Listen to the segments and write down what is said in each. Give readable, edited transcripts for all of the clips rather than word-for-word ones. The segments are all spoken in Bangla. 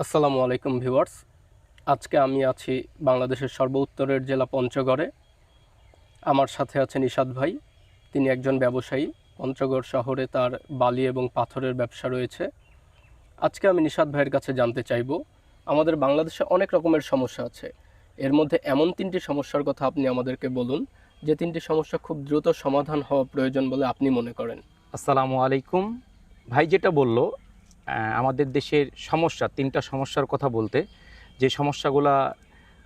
আসসালামু আলাইকুম ভিউয়ার্স। আজকে আমি আছি বাংলাদেশের সর্বোত্তরের জেলা পঞ্চগড়ে। আমার সাথে আছেন নিশাদ ভাই। তিনি একজন ব্যবসায়ী। পঞ্চগড় শহরে তার বালি এবং পাথরের ব্যবসা রয়েছে। আজকে আমি নিশাদ ভাইয়ের কাছে জানতে চাইব, আমাদের বাংলাদেশে অনেক রকমের সমস্যা আছে। এর মধ্যে এমন তিনটি সমস্যার কথা আপনি আমাদেরকে বলুন, যে তিনটি সমস্যা খুব দ্রুত সমাধান হওয়া প্রয়োজন বলে আপনি মনে করেন। আসসালামু আলাইকুম। ভাই যেটা বলল, আমাদের দেশের সমস্যা, তিনটা সমস্যার কথা বলতে, যে সমস্যাগুলা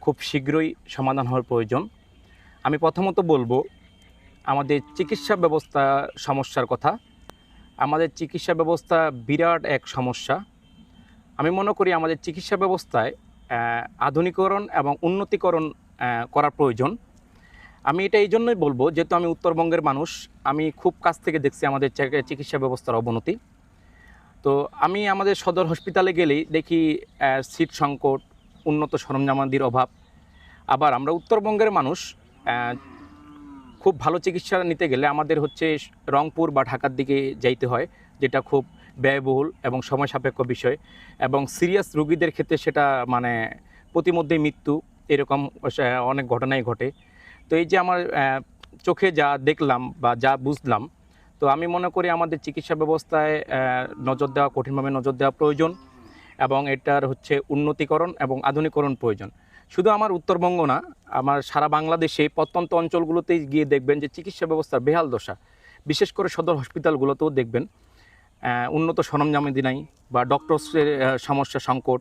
খুব শীঘ্রই সমাধান হওয়ার প্রয়োজন। আমি প্রথমত বলবো আমাদের চিকিৎসা ব্যবস্থা সমস্যার কথা। আমাদের চিকিৎসা ব্যবস্থা বিরাট এক সমস্যা। আমি মনে করি আমাদের চিকিৎসা ব্যবস্থায় আধুনিকরণ এবং উন্নতিকরণ করার প্রয়োজন। আমি এটা এই জন্যই বলবো, যেহেতু আমি উত্তরবঙ্গের মানুষ, আমি খুব কাছ থেকে দেখছি আমাদের চিকিৎসা ব্যবস্থার অবনতি। তো আমি আমাদের সদর হসপিটালে গেলেই দেখি সিট সংকট, উন্নত সরঞ্জামাদির অভাব। আবার আমরা উত্তরবঙ্গের মানুষ, খুব ভালো চিকিৎসা নিতে গেলে আমাদের হচ্ছে রংপুর বা ঢাকার দিকে যাইতে হয়, যেটা খুব ব্যয়বহুল এবং সময় সাপেক্ষ বিষয়, এবং সিরিয়াস রোগীদের ক্ষেত্রে সেটা মানে প্রতিমধ্যেই মৃত্যু, এরকম অনেক ঘটনাই ঘটে। তো এই যে আমার চোখে যা দেখলাম বা যা বুঝলাম, তো আমি মনে করি আমাদের চিকিৎসা ব্যবস্থায় নজর দেওয়া, কঠিনভাবে নজর দেওয়া প্রয়োজন, এবং এটার হচ্ছে উন্নতিকরণ এবং আধুনিকরণ প্রয়োজন। শুধু আমার উত্তরবঙ্গ না, আমার সারা বাংলাদেশে প্রত্যন্ত অঞ্চলগুলোতেই গিয়ে দেখবেন যে চিকিৎসা ব্যবস্থার বেহাল দশা। বিশেষ করে সদর হসপিটালগুলোতেও দেখবেন উন্নত সরঞ্জামাদি নাই, বা ডক্টরসের সমস্যা, সংকট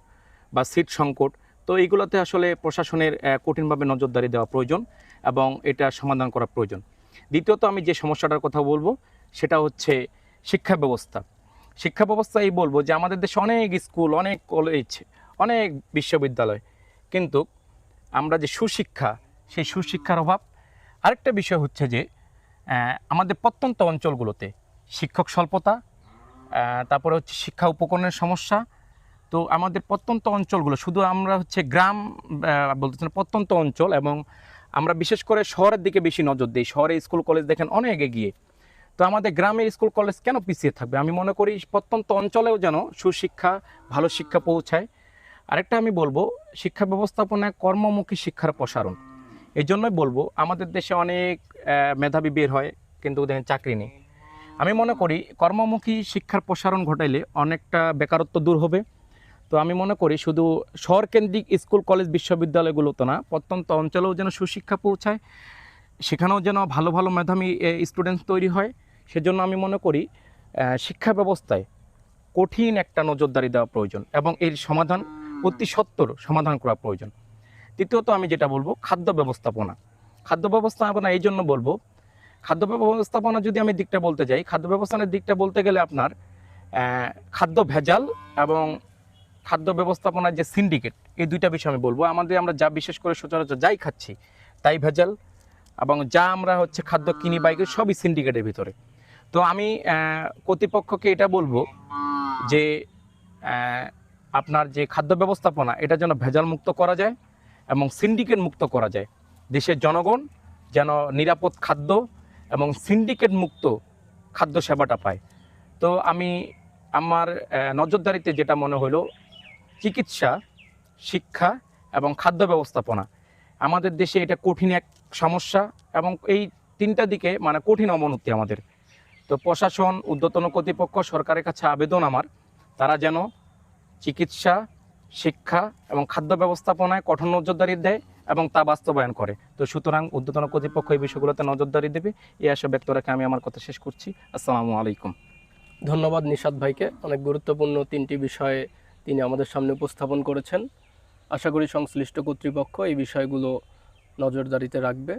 বা সিট সংকট। তো এইগুলোতে আসলে প্রশাসনের কঠিনভাবে নজরদারি দেওয়া প্রয়োজন এবং এটা সমাধান করা প্রয়োজন। দ্বিতীয়ত আমি যে সমস্যাটার কথা বলবো সেটা হচ্ছে শিক্ষা ব্যবস্থা। শিক্ষা ব্যবস্থায় বলবো যে আমাদের দেশে অনেক স্কুল, অনেক কলেজ, অনেক বিশ্ববিদ্যালয়, কিন্তু আমরা যে সুশিক্ষা, সেই সুশিক্ষার অভাব। আরেকটা বিষয় হচ্ছে যে আমাদের প্রত্যন্ত অঞ্চলগুলোতে শিক্ষক স্বল্পতা, তারপরে হচ্ছে শিক্ষা উপকরণের সমস্যা। তো আমাদের প্রত্যন্ত অঞ্চলগুলো, শুধু আমরা হচ্ছে গ্রাম বলতেছি না, প্রত্যন্ত অঞ্চল, এবং আমরা বিশেষ করে শহরের দিকে বেশি নজর দিই। শহরে স্কুল কলেজ দেখেন অনেক এগিয়ে, তো আমাদের গ্রামের স্কুল কলেজ কেন পিছিয়ে থাকবে? আমি মনে করি প্রত্যন্ত অঞ্চলেও যেন সুশিক্ষা, ভালো শিক্ষা পৌঁছায়। আরেকটা আমি বলবো, শিক্ষা ব্যবস্থাপনায় কর্মমুখী শিক্ষার প্রসারণ। এই জন্যই বলবো আমাদের দেশে অনেক মেধাবী বের হয়, কিন্তু দেখেন চাকরি নেই। আমি মনে করি কর্মমুখী শিক্ষার প্রসারণ ঘটাইলে অনেকটা বেকারত্ব দূর হবে। তো আমি মনে করি শুধু শহরকেন্দ্রিক স্কুল কলেজ বিশ্ববিদ্যালয়গুলোতে না, প্রত্যন্ত অঞ্চলেও যেন সুশিক্ষা পৌঁছায়, সেখানেও যেন ভালো ভালো মেধাবী স্টুডেন্টস তৈরি হয়। সেজন্য আমি মনে করি শিক্ষা ব্যবস্থায় কঠিন একটা নজরদারি দেওয়া প্রয়োজন, এবং এর সমাধান অতি সত্বর সমাধান করা প্রয়োজন। তৃতীয়ত আমি যেটা বলবো, খাদ্য ব্যবস্থাপনা। খাদ্য ব্যবস্থাপনা এই জন্য বলবো, খাদ্য ব্যবস্থাপনা যদি আমি দিকটা বলতে যাই, খাদ্য ব্যবস্থাপনার দিকটা বলতে গেলে আপনার খাদ্য ভেজাল এবং খাদ্য ব্যবস্থাপনার যে সিন্ডিকেট, এই দুইটা বিষয় আমি বলবো। আমরা যা বিশেষ করে সচরাচর যাই খাচ্ছি তাই ভেজাল, এবং যা আমরা হচ্ছে খাদ্য কিনি বাইকে সবই সিন্ডিকেটের ভিতরে। তো আমি কর্তৃপক্ষকে এটা বলবো যে আপনার যে খাদ্য ব্যবস্থাপনা, এটা যেন ভেজাল মুক্ত করা যায় এবং সিন্ডিকেট মুক্ত করা যায়। দেশের জনগণ যেন নিরাপদ খাদ্য এবং সিন্ডিকেট মুক্ত খাদ্য সেবাটা পায়। তো আমি আমার নজরদারিতে যেটা মনে হলো, চিকিৎসা, শিক্ষা এবং খাদ্য ব্যবস্থাপনা, আমাদের দেশে এটা কঠিন এক সমস্যা, এবং এই তিনটা দিকে মানে কঠিন অবনতি আমাদের। তো প্রশাসন, ঊর্ধ্বতন কর্তৃপক্ষ, সরকারের কাছে আবেদন আমার, তারা যেন চিকিৎসা, শিক্ষা এবং খাদ্য ব্যবস্থাপনায় কঠোর নজরদারি দেয় এবং তা বাস্তবায়ন করে। তো সুতরাং ঊর্ধ্বতন কর্তৃপক্ষ এই বিষয়গুলোতে নজরদারি দেবে, এই আশা ব্যক্ত রেখে আমি আমার কথা শেষ করছি। আসসালামু আলাইকুম। ধন্যবাদ নিশাদ ভাইকে। অনেক গুরুত্বপূর্ণ তিনটি বিষয়ে তিনি আমাদের সামনে উপস্থাপন করেছেন। আশা করি সংশ্লিষ্ট কর্তৃপক্ষ এই বিষয়গুলো নজরদারিতে রাখবে।